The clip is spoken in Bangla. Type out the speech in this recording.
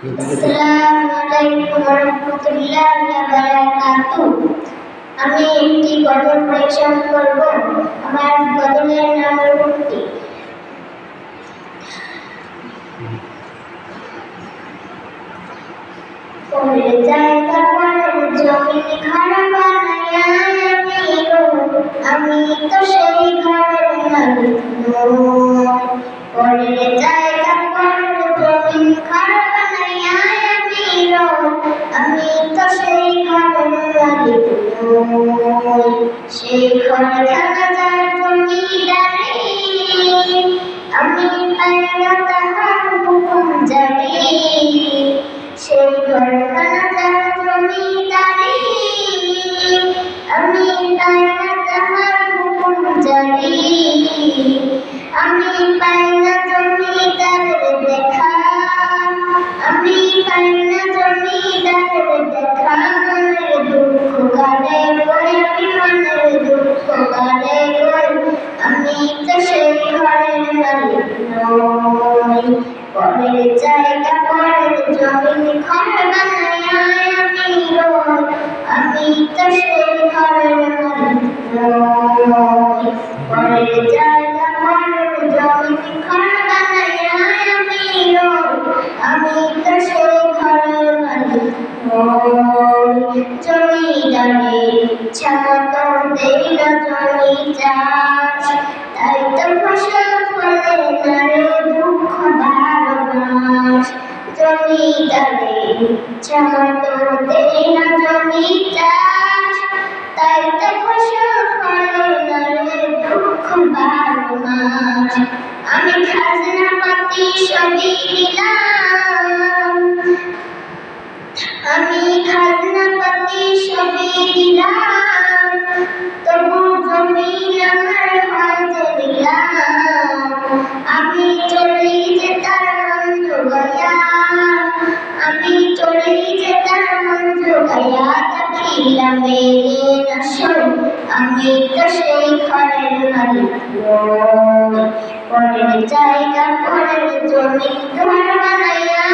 আসসালামুআলাইকুম ওয়া রাহমাতুল্লাহি ওয়া বারাকাতুহু। আমি একটি গজল পরিবেশন করব। আমার গজলের নাম রূপটি। পরের জায়গা পরের জমিন ঘর বানাইয়া আমি তো সেই ঘরের মালিক নই। পরের জায়গা পরের জমিন ঘর বানাইয়া আমি তো সেই ঘরের মালিক নই। সেই ঘরখানা যার জমিদারি আমি পাই না তাহার হুকুম জানি। সেই ঘরখানা যার জমিদারি আমি পাই না তাহার হুকুম জানি। আমি পাই না জমিদারের দেখা, আমি পাই না জমিদারের দেখা। মনের দুঃখ কাটে গই, আমি মনের দুঃখ কাটে গই। আমি তো সেই ঘরের মালিক নই। পরের জায়গা পরের জমিন ঘর বানাইয়া আমি রই। আমি তো সেই ঘরের মালিক নই। পরের জায়গা পরের জমিন ঘর বানাইয়া আমি রই। আমি তো সেই ঘরের মালিক নই। জমিদারের ইচ্ছা মতো দেই না জমি চাষ, তাই তো ফসল ফলে না রে দুঃখ 12 মাস। জমিদারের ইচ্ছা মতো দেই না জমি চাষ, তাই তো ফসল ফলে না রে দুঃখ 12 মাস। আমি খাজনা পাতি সবই দিলাম, আমি খাজনা পাতি সবই দিলাম, তবু জমিন আমার হয় যে দিলাম। আমি চলেই যে তার মন জোগাইয়া, আমি চলেই যে তার মন জোগাইয়া দেখিলাম মেরে না শোন। আমি তো সেই ঘরের মালিক নই। পরের জায়গা পরের জমিন ঘর বানাইয়া